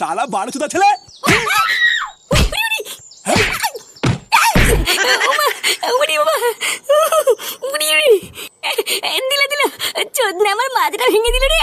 শালা বারো চোদা ছেলে। আমার মাথাটা ভেঙে দিল রে।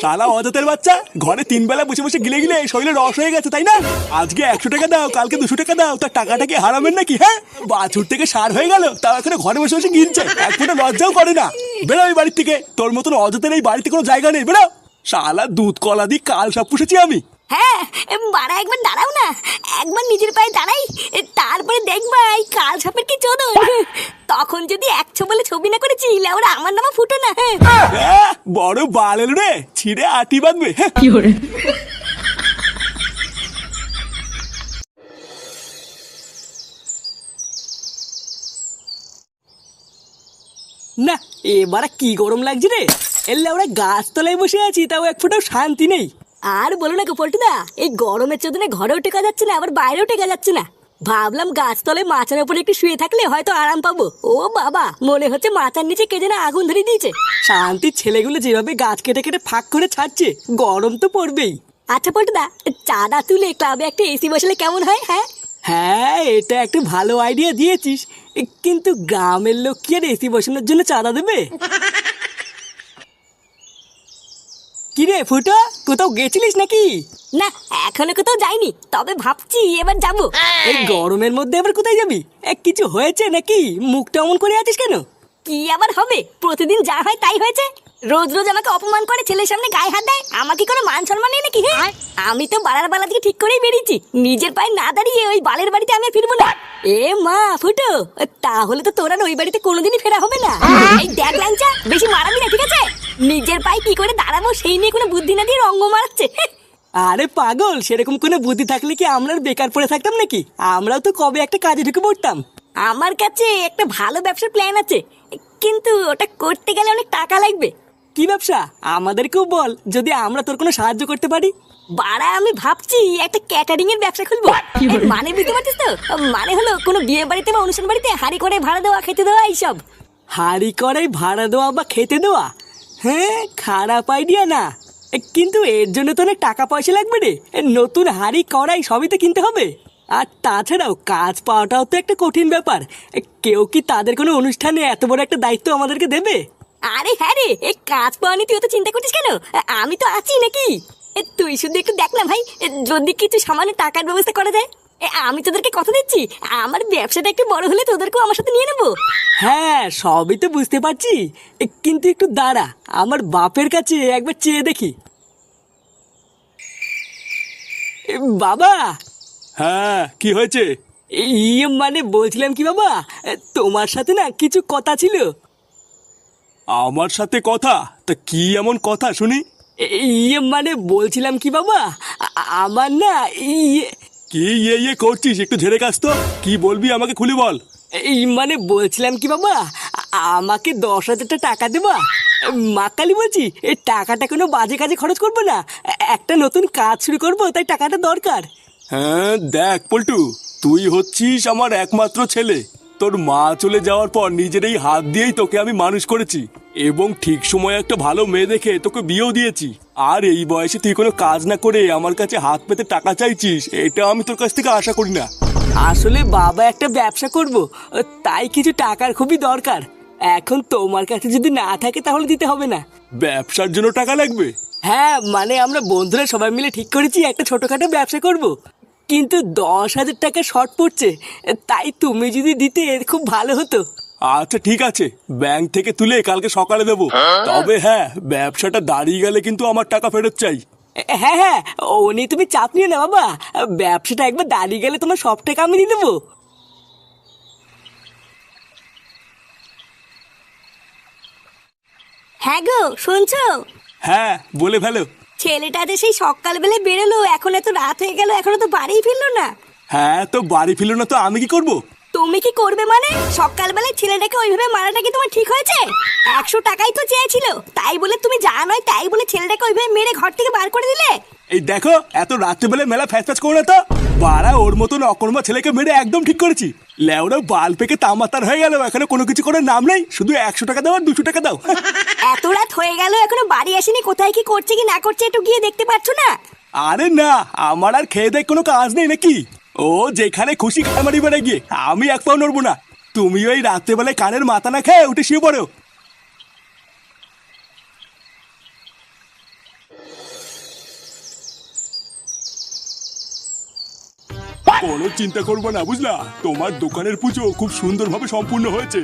শালা অজাতের বাচ্চা, ঘরে 3 বেলা বসে বসে গিলে গিলে শরীরে রস হয়ে গেছে তাই না? আজকে 100 টাকা দাও, কালকে 200 টাকা দাও, তার টাকাটা কি হারাবেন নাকি? হ্যাঁ, বাছুর থেকে সার হয়ে গেল, তাও এখানে ঘরে বসে বসে গিলছে, এক ফোঁটা লজ্জাও করে না। বেরো এই বাড়ির থেকে, তোর মতন অজাতের এই বাড়িতে কোনো জায়গা নেই, বেরো। শালা দুধ কলা দিয়ে কাল সব পুষেছি আমি। হ্যাঁ, বাড়া একবার দাঁড়াও না, একবার নিজের পায়ে দাঁড়াই, তারপরে দেখবা এই কাল সাপের কি চোদন। তখন যদি 100 বলে ছবি না করেছি, ওরা আমার নামা ফুটো না। বড় বালেল রে, ছিঁড়ে আটি বাঁধবে। না এবার কি গরম লাগছে রে। এলে আমরা গাছতলায় বসে আছি, তাও এক ফোঁটাও শান্তি নেই। আর বলো না গোপল্টুদা, এই গরমের চোদনে ঘরেও টেকা যাচ্ছে না, আবার বাইরেও টেকা যাচ্ছে না। ভাবলাম গাছতলায় মাচার উপরে একটু শুয়ে থাকলে হয়তো আরাম পাবো। ও বাবা, মনে হচ্ছে মাথার নিচে কে যেন আগুন ধরে দিয়েছে। শান্তির ছেলেগুলো যেভাবে গাছ কেটে কেটে ফাঁক করে ছাড়ছে, গরম তো পড়বেই। আচ্ছা পল্টুদা, চাঁদা তুলে ক্লাবে একটা এসি বসালে কেমন হয়? হ্যাঁ হ্যাঁ, এটা একটা ভালো আইডিয়া দিয়েছিস, কিন্তু গ্রামের লোক কি আর এসি বসানোর জন্য চাঁদা দেবে? কিরে ফুটো, কোথাও গেছিলিস নাকি? না, এখনো কোথাও যাইনি, তবে ভাবছি এবার যাবো। এই গরমের মধ্যে আবার কোথায় যাবি? কিছু হয়েছে নাকি? মুখটা অমন করে আছিস কেন? কি আবার হবে, প্রতিদিন যা হয় তাই হয়েছে। রোজ রোজ আমাকে অপমান করে, ছেলের সামনে গায়ে হাত দেয়, আমাকে কোনো মান সম্মান নেই নাকি? হ্যাঁ, আমি তো বাড়ার বালা থেকে ঠিক করেই বেরিয়েছি, নিজের পায়ে না দাঁড়িয়ে ওই বালের বাড়িতে আমি ফিরবো না। এ মা ফুটো, তাহলে তো তোর আর ওই বাড়িতে কোনোদিনই ফেরা হবে না। এই দেখ ল্যাংচা, বেশি মারাবি না, ঠিক আছে? নিজের পায়ে কি করে দাঁড়াবো সেই নিয়ে কোনো বুদ্ধি না দিয়ে রঙ্গ মারাচ্ছে। আরে পাগল, সেরকম কোনো বুদ্ধি থাকলে কি আমরা আর বেকার পড়ে থাকতাম নাকি? আমরাও তো কবে একটা কাজে ঢুকে পড়তাম। আমার কাছে একটা ভালো ব্যবসার প্ল্যান আছে, কিন্তু ওটা করতে গেলে অনেক টাকা লাগবে। কি ব্যবসা? আমাদেরকেও বল, যদি আমরা তোর কোনো সাহায্য করতে পারি। বাড়া, আমি ভাবছি একটা ক্যাটারিং এর ব্যবসা খুলবো। মানে বুঝতে পারছিস তো? মানে হলো কোনো বিয়ে বাড়িতে বা অনুষ্ঠান বাড়িতে হাঁড়ি করে ভাড়া দেওয়া, খেতে দেওয়া, এইসব। হাঁড়ি কড়াই ভাড়া দেওয়া বা খেতে দেওয়া? হ্যাঁ, খারাপ আইডিয়া না, কিন্তু এর জন্য তো অনেক টাকা পয়সা লাগবে রে। নতুন হাঁড়ি কড়াই সবই তো কিনতে হবে। আর তাছাড়াও কাজ পাওয়াটাও তো একটা কঠিন ব্যাপার। কেউ কি তাদের কোনো অনুষ্ঠানে এত বড় একটা দায়িত্ব আমাদেরকে দেবে? আরে হ্যাঁ রে, এই কাজ পাওয়া নিয়ে তুই তো চিন্তা করছিস কেন? আমি তো আছি নাকি? তুই শুধু একটু দেখ না ভাই, যদি কিছু সামান্য টাকার ব্যবস্থা করা যায়। আমি তোদেরকে কথা দিচ্ছি, আমার ব্যবসাটা একটু বড় হলে তোদেরকেও আমার সাথে নিয়ে নেবো। হ্যাঁ, সবই তো বুঝতে পারছি, কিন্তু একটু দাঁড়া, আমার বাপের কাছে একবার চেয়ে দেখি। বাবা। হ্যাঁ, কি হয়েছে? মানে বলছিলাম কি বাবা, তোমার সাথে না কিছু কথা ছিল। আমার সাথে কথা? তা কি এমন কথা শুনি? মানে বলছিলাম কি বাবা, আমার না কি করছিস? একটু ঝেড়ে কাজ তো, কি বলবি আমাকে খুলে বল। মানে বলছিলাম কি বাবা, আমাকে 10,000 টাকা দেবা? মা কালী বলছি, এই টাকাটা কোনো বাজে কাজে খরচ করবো না, একটা নতুন কাজ শুরু করবো, তাই টাকাটা দরকার। হ্যাঁ দেখ পল্টু, তুই হচ্ছিস আমার একমাত্র ছেলে। তোর মা চলে যাওয়ার পর নিজের এই হাত দিয়েই তোকে আমি মানুষ করেছি, এবং ঠিক সময় একটা ভালো মেয়ে দেখে তোকে বিয়েও দিয়েছি। আর এই বয়সে তুই কোনো কাজ না করে আমার কাছে হাত পেতে টাকা চাইছিস, এটা আমি তোর কাছ থেকে আশা করি না। আসলে বাবা একটা ব্যবসা করব, তাই কিছু টাকার খুবই দরকার। এখন তোমার কাছে যদি না থাকে তাহলে দিতে হবে না। ব্যবসার জন্য টাকা লাগবে? হ্যাঁ, মানে আমরা বন্ধুরা সবাই মিলে ঠিক করেছি একটা ছোটখাটো ব্যবসা করব, কিন্তু 10,000 টাকা শর্ট পড়ছে, তাই তুমি যদি দিতে খুব ভালো হতো। আচ্ছা ঠিক আছে, ব্যাংক থেকে তুলে কালকে সকালে দেবো। তবে হ্যাঁ, ব্যবসাটা দাঁড়িয়ে গেলে কিন্তু আমার টাকা ফেরত চাই। হ্যাঁ হ্যাঁ, ও নিয়ে তুমি চাপ নিও না বাবা, ব্যবসাটা একবার দাঁড়িয়ে গেলে তোমার সব টাকা আমি দিয়ে দেবো। হ্যাঁ গো, শুনছো? হ্যাঁ, বলে ফেলো। ছেলেটা যে সেই সকালবেলা বেরোলো, এখন এত রাত হয়ে গেল, এখনো তো বাড়িই ফিরলো না। হ্যাঁ, তো বাড়ি ফিরলো না তো আমি কি করব? তুমি কি করবে মানে? সকালবেলায় ছেলেটাকে ওইভাবে মারাটা কি তোমার ঠিক হয়েছে? 100 টাকাই তো চেয়েছিল, তাই বলে তুমি যা নয় তাই বলে ছেলেটাকে ওইভাবে মেরে ঘর থেকে বার করে দিলে। এই দেখো, এত রাত্রিবেলা মেলা ফ্যাচ ফ্যাচ করো না তো। বাড়া, ওর মতন অকর্মা ছেলেকে মেরে একদম ঠিক করেছি। লেওরা বাল পেকে তামাতার হয়ে গেল, এখানে কোনো কিছু করার নাম নেই, শুধু 100 টাকা দাও আর 200 টাকা দাও। এত রাত হয়ে গেল এখনো বাড়ি আসেনি, কোথায় কি করছে কি না করছে একটু গিয়ে দেখতে পাচ্ছ না? আরে না, আমার আর খেয়ে দেয় কোনো কাজ নেই নাকি? ও যেখানে খুশি খামারি বেড়ে গিয়ে, আমি এক পাও নড়বো না। তুমি ওই রাত্রেবেলায় কানের মাথা না খেয়ে উঠে শুয়ে পড়ো। কোনো চিন্তা করবো না, বুঝলা? তোমার দোকানের পুজো খুব সুন্দরভাবে সম্পূর্ণ হয়েছে।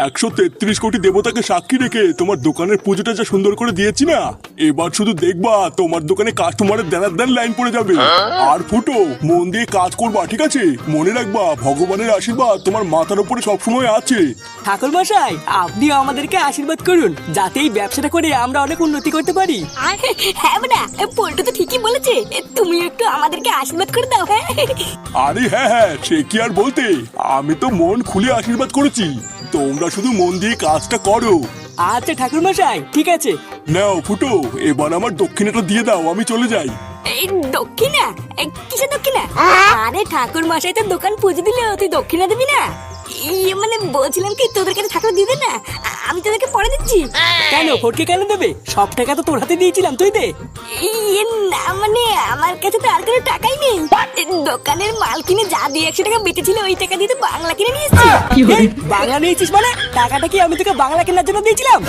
133 কোটি দেবতাকে সাক্ষী রেখে তোমার দোকানের পুজোটা যা সুন্দর করে দিয়েছি না, এবার শুধু দেখবা তোমার দোকানে কাস্টমারের দেনার দেন লাইন পড়ে যাবে। আর ফুটো, মন দিয়ে কাজ করবা, ঠিক আছে? মনে রাখবা ভগবানের আশীর্বাদ তোমার মাথার উপরে সবসময় আছে। ঠাকুর মশাই, আপনিও আমাদেরকে আশীর্বাদ করুন, যাতে এই ব্যবসাটা করে আমরা অনেক উন্নতি করতে পারি। হ্যাঁ না, পল্টু তো ঠিকই বলেছে, তুমি একটু আমাদেরকে আশীর্বাদ করে দাও। হ্যাঁ আরে হ্যাঁ হ্যাঁ, সে কি আর বলতে, আমি তো মন খুলে আশীর্বাদ করেছি। তোমরা শুধু মন দিয়ে কাজটা করো। আচ্ছা ঠাকুর মশাই, ঠিক আছে। নাও ফুটো, এবার আমার দক্ষিণাটা দিয়ে দাও, আমি চলে যাই। এই দক্ষিণা? কিসের দক্ষিণা? আরে ঠাকুর মশাই তো দোকান পুজো দিলে, তুই দক্ষিণা দিবি না? ইয়ে মানে বলছিলাম কি, তোদের কাছে ঠাকুর দিয়ে দে না, আমি তোদেরকে পরে দিচ্ছি। কেন ফটকে কেন দেবে? সব টাকা তো তোর হাতে দিয়েছিলাম, তুই দে। ইয়ে না মানে আমার কাছে তো আর কোনো টাকাই নেই। দোকানের মাল কিনে যা 200 টাকা বেঁচেছিল ওই টাকা দিয়ে তো বাংলা কিনে নিয়েছি। এই, বাংলা নিয়েছিস মানে? টাকাটা কি আমি তোকে বাংলা কেনার জন্য দিয়েছিলাম?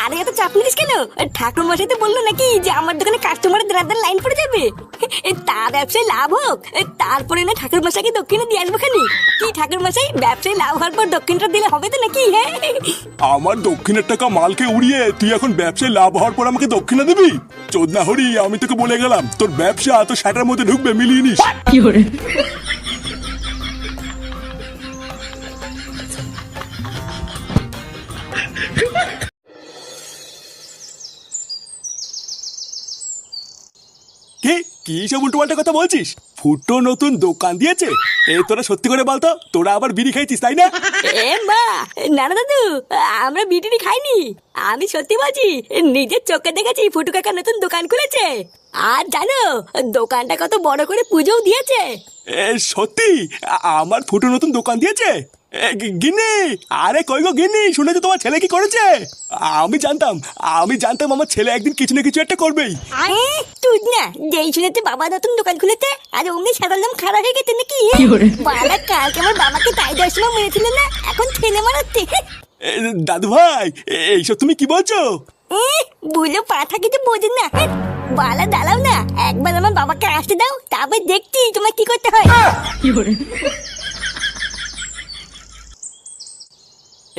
আরে এত চাপ নিস কেন? ঠাকুর মশাই তো বললো নাকি যে আমার দোকানে কাস্টমারের দেনার লাইন পড়ে যাবে, তার ব্যবসায় লাভ হোক, তারপরে না ঠাকুর মশাইকে দক্ষিণে দিয়ে আসবো খানি। কি ঠাকুর মশাই, ব্যবসায় লাভ হওয়ার পর দক্ষিণটা দিলে হবে তো নাকি? হ্যাঁ, আমার দক্ষিণের টাকা মালকে উড়িয়ে তুই এখন ব্যবসায় লাভ হওয়ার পর আমাকে দক্ষিণা দিবি? চোদনা হরি, আমি তোকে বলে গেলাম, তোর ব্যবসা তোর শাটার মধ্যে ঢুকবে, মিলিয়ে নিস। কি কি সব উল্টোপাল্টা কথা বলছিস? ফুটো নতুন দোকান দিয়েছে? এই তোরা সত্যি করে বলতো, তোরা আবার বিড়ি খাইছিস তাই না? এ মা, না না দাদু, আমরা বিটিনি খাইনি। আমি সত্যি বলছি, নিজের চোখে দেখেছি ফুটু কাকা নতুন দোকান খুলেছে। আর জানো দোকানটা কত বড় করে পুজোও দিয়েছে। এ সত্যি? আমার ফুটো নতুন দোকান দিয়েছে? গিন্নি, আরে কই গো গিন্নি, শুনেছো তোমার ছেলে কি করেছে? আমি জানতাম আমার ছেলে একদিন কিছু না কিছু একটা করবেই। তুই না যেই শুনেছে বাবা নতুন দোকান খুলেছে আর অমনি সাধারণ দাম খারাপ হয়ে গেছে নাকি? বাবা কালকে আমার বাবাকে তাই 10 সময় মেরেছিল না, এখন ছেলে মারাচ্ছে। দাদু ভাই, এইসব তুমি কি বলছো? বুঝলো পাঠা কিছু বোঝেন না। বালা দাঁড়াও না, একবার আমার বাবাকে আসতে দাও, তারপর দেখছি তোমার কি করতে হয়।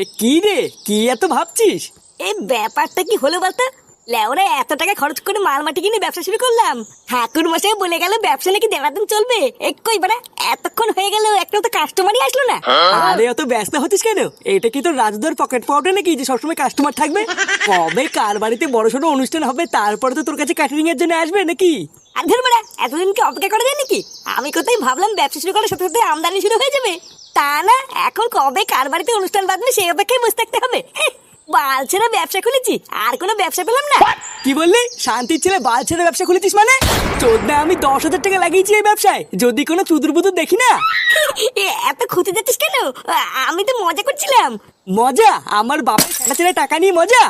এ কি রে, কি এত ভাবছিস? এই ব্যাপারটা কি হলো বলতো? লেওরা এত টাকা খরচ করে মাল মাটি কিনে ব্যবসা শুরু করলাম, ঠাকুর মশাই বলে গেল ব্যবসা নাকি দেড়াদিন চলবে। কই বাড়া, এতক্ষণ হয়ে গেল একটা তো কাস্টমারই আসলো না। আরে অত ব্যস্ত হচ্ছিস কেন? এটা কি তোর রাজুদার পকেট পাউডার নাকি যে সবসময় কাস্টমার থাকবে? কবে কার বাড়িতে বড়সড় অনুষ্ঠান হবে তারপরে তো তোর কাছে ক্যাটারিং এর জন্য আসবে নাকি? আর ধর বাড়া, এতদিন কি অপেক্ষা করা যায় নাকি? আমি কোথায় ভাবলাম ব্যবসা শুরু করার সাথে সাথে আমদানি শুরু হয়ে যাবে, তা না, এখন কবে কার বাড়িতে অনুষ্ঠান বাঁধবে সেই অপেক্ষায় বসে থাকতে হবে। বালছেরা ব্যবসা খুলেছি, আর কোনো ব্যবসা পেলাম না। কি বললি? শান্তির ছেলে বাল ছেড়ে ব্যবসা খুলেছিস মানে? চোদ্দা, আমি 10,000 টাকা লাগিয়েছি এই ব্যবসায়, যদি কোনো চুদুর বুদুর দেখি না। এত খুঁজে যাচ্ছিস কেন? আমি তো মজা করছিলাম। মজা? আমার বাপের সেটা ছেড়ে টাকা নিয়ে মজা?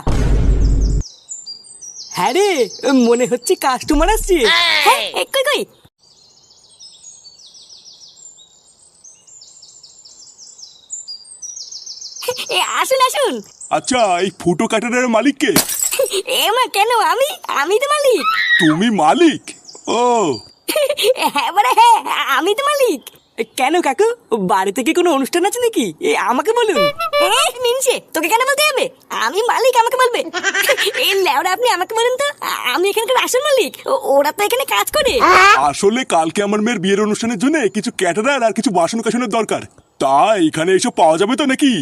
হ্যাঁ রে, মনে হচ্ছে কাস্টমার আসছে। হ্যাঁ, কই কই? আসুন আসুন। আচ্ছা, এই ফুটো কাটারের মালিক কে? মা কেন, আমি তো মালিক। তুমি মালিক? ও হ্যাঁ বাড়া, হ্যাঁ আমি তো মালিক। কেন কাকু, বাড়িতে কি কোনো অনুষ্ঠান আছে নাকি? আমাকে বলুন। মিনছে, তোকে কেন বলতে হবে? আমি মালিক, আমাকে বলবে? এই লেওরা, আপনি আমাকে বলুন তো, আমি এখানকার আসল মালিক, ওরা তো এখানে কাজ করে। আসলে কালকে আমার মেয়ের বিয়ের অনুষ্ঠানের জন্য কিছু ক্যাটারার আর কিছু বাসন কাসনের দরকার, তাই এখানে এসব পাওয়া যাবে তো নাকি?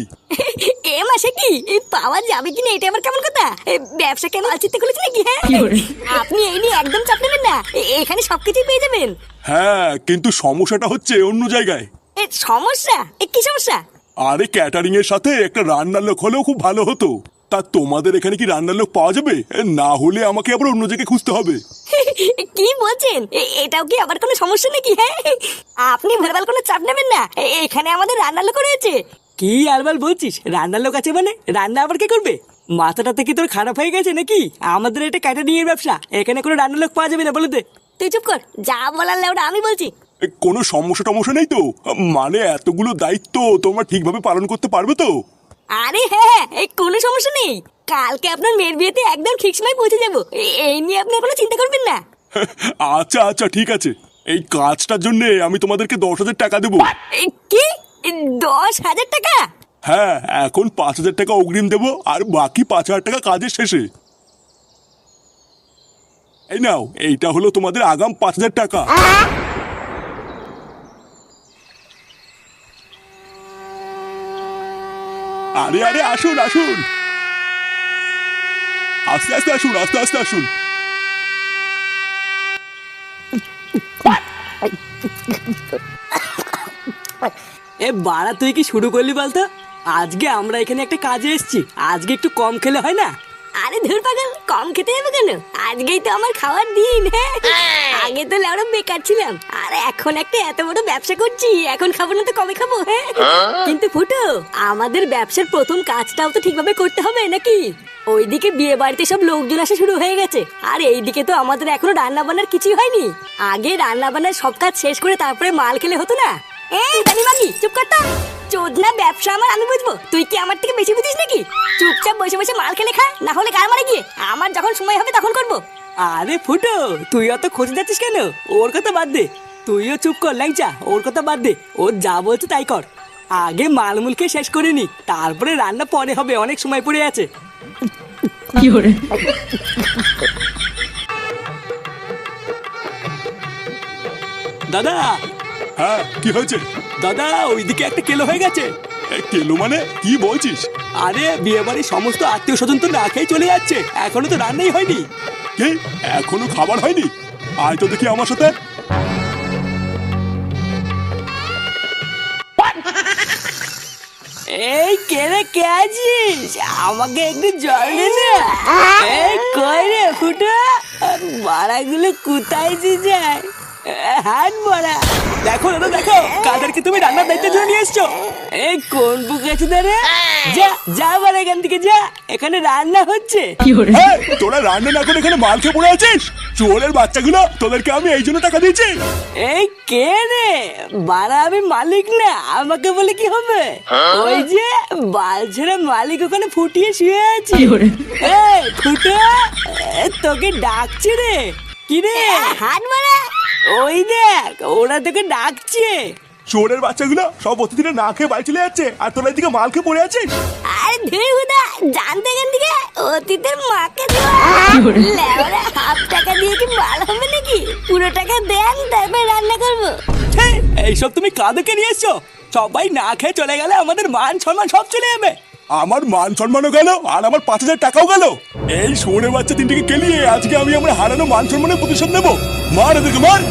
এ মাসে কি পাওয়া যাবে কিনা এটা আবার কেমন কথা? ব্যবসা কেন আলচিতে খুলেছে নাকি? হ্যাঁ, আপনি এই নিয়ে একদম চাপ নেবেন না, এখানে সবকিছুই পেয়ে যাবেন। হ্যাঁ, কিন্তু সমস্যাটা হচ্ছে অন্য জায়গায়। সমস্যা? কি সমস্যা? আরে ক্যাটারিং এর সাথে একটা রান্নার লোক হলেও খুব ভালো হতো। তা তোমাদের এখানে কি রান্নার লোক পাওয়া যাবে? না হলে আমাকে আবার অন্য জায়গায় খুঁজতে হবে। কি বলছেন? এটাও কি আবার কোনো সমস্যা নাকি? হ্যাঁ, আপনি ভেলভাল কোনো চাপ নেবেন না, এখানে আমাদের রান্নার লোক রয়েছে। কি আরবার বলছিস? রান্নার লোক আছে মানে? রান্না আবার কে করবে? মাথাটা থেকে তোর খারাপ হয়ে গেছে নাকি? আমাদের এটা ক্যাটারিংয়ের ব্যবসা, এখানে কোনো রান্নার লোক পাওয়া যাবে না, বলে দে। তুই চুপ কর, যা বলার লেওটা আমি বলছি। কোনো সমস্যা টমস্যা নেই তো? মানে এতগুলো দায়িত্ব তোমরা ঠিকভাবে পালন করতে পারবে তো? আরে হ্যাঁ, কোনো সমস্যা নেই। কালকে আপনার মেয়ের বিয়েতে একদম ঠিক সময় পৌঁছে যাবো, এই নিয়ে আপনি কোনো চিন্তা করবেন না। আচ্ছা আচ্ছা ঠিক আছে, এই কাজটার জন্য আমি তোমাদেরকে 10,000 টাকা দেবো। কি 10,000 টাকা? হ্যাঁ, এখন 5,000 টাকা অগ্রিম দেবো আর বাকি 5,000 টাকা কাজের শেষে। এই নাও, এইটা হলো তোমাদের আগাম 5,000 টাকা। আরে আরে আসুন আসুন, আস্তে আস্তে আসুন, আস্তে আস্তে আসুন। এ বাড়া, তুই কি শুরু করলি বলতো? আজকে আমরা এখানে একটা কাজে এসেছি, আজকে একটু কম খেলে হয় না? আরে ধুর পাগল, কম খেতে যাবে কেন? আজকেই তো আমার খাওয়ার দিন। হ্যাঁ, আগে তো লেওড়া বেকার ছিলাম, আর এখন একটা এত বড় ব্যবসা করছি, এখন খাবো না তো কবে খাবো? হ্যাঁ, কিন্তু ফুটো, আমাদের ব্যবসার প্রথম কাজটাও তো ঠিকভাবে করতে হবে নাকি? ওইদিকে বিয়ে বাড়িতে সব লোকজন আসা শুরু হয়ে গেছে, আর এইদিকে তো আমাদের এখনো রান্না বান্নার কিছুই হয়নি। আগে রান্না বান্নার সব কাজ শেষ করে তারপরে মাল খেলে হতো না? এই দানি মাগি, চুপ কর তো। চোদনা ব্যবসা আমার, আমি বুঝবো, তুই কি আমার থেকে বেশি বুঝিস নাকি? চুপচাপ বসে বসে মাল খেলে খা, না হলে গার মারে গিয়ে। আমার যখন সময় হবে তখন করবো। আরে ফুটো, তুই অত খোঁজ যাচ্ছিস কেন? ওর কথা বাদ দে, তুইও চুপ কর ল্যাংচা, ওর কথা বাদ দে, ওর যা বলছে তাই কর। আগে মালমুল খেয়ে শেষ করে নি, তারপরে রান্না পরে হবে, অনেক সময় পড়ে আছে। দাদা। হ্যাঁ, কি হয়েছে? দাদা, ওইদিকে একটা কেলো হয়ে গেছে। কেলো মানে কি বলছিস? আরে বিয়ে বাড়ির সমস্ত আত্মীয় স্বজন তো না খেয়ে চলে যাচ্ছে, এখনো তো রান্নাই হয়নি। কি, এখনো খাবার হয়নি? আয় তো দেখি আমার সাথে। এই কেরে, কে আছিস? আমাকে একটু জল দে না। এই কই রে ফুটো, বাড়াগুলো কোথায় যায়? হাত বড়া। দেখো দাদা, দেখো কাদেরকে তুমি রান্নার দায়িত্বের জন্য নিয়ে এসছো। এই কোন বুক আছে দাঁড়া, যা যা বাড়া এখান থেকে যা, এখানে রান্না হচ্ছে। এই, তোরা রান্না না করে এখানে মাল খেয়ে পড়ে আছিস? চোরের বাচ্চাগুলো, তোদেরকে আমি এই জন্য টাকা দিয়েছি। এই কে রে বাড়া? আমি মালিক না, আমাকে বলে কি হবে? ওই যে বালছেরা মালিক ওখানে ফুটিয়ে শুয়ে আছে। এই ফুটো, তোকে ডাকছে রে। কি রে? হাত মারা। ওই দেখ, ওরা তোকে ডাকছে। চোরের বাচ্চাগুলো সব অতিথিরা না খেয়ে বাড়ি চলে যাচ্ছে, আর তোরা এদিকে মাল খেয়ে পড়ে আছিস। আরে ধুই হুদা, জানতে কেন দিকে অতীতের মাকে দেওয়া লেওরা। হাফ টাকা দিয়ে কি মাল হবে নাকি? পুরো টাকা দেন, তারপরে রান্না করবো। হেই, এইসব তুমি কাদেরকে নিয়ে এসছো? সবাই না খেয়ে চলে গেলে আমাদের মান সম্মান সব চলে যাবে। আমার মান সম্মানও গেল আর আমার 5,000 টাকাও গেল। এই শুনে বাচ্চা তিনটিকে কেলিয়ে আজকে আমি আমার হারানো মান সম্মানের প্রতিশোধ নেবো। মার এদেরকে, মার।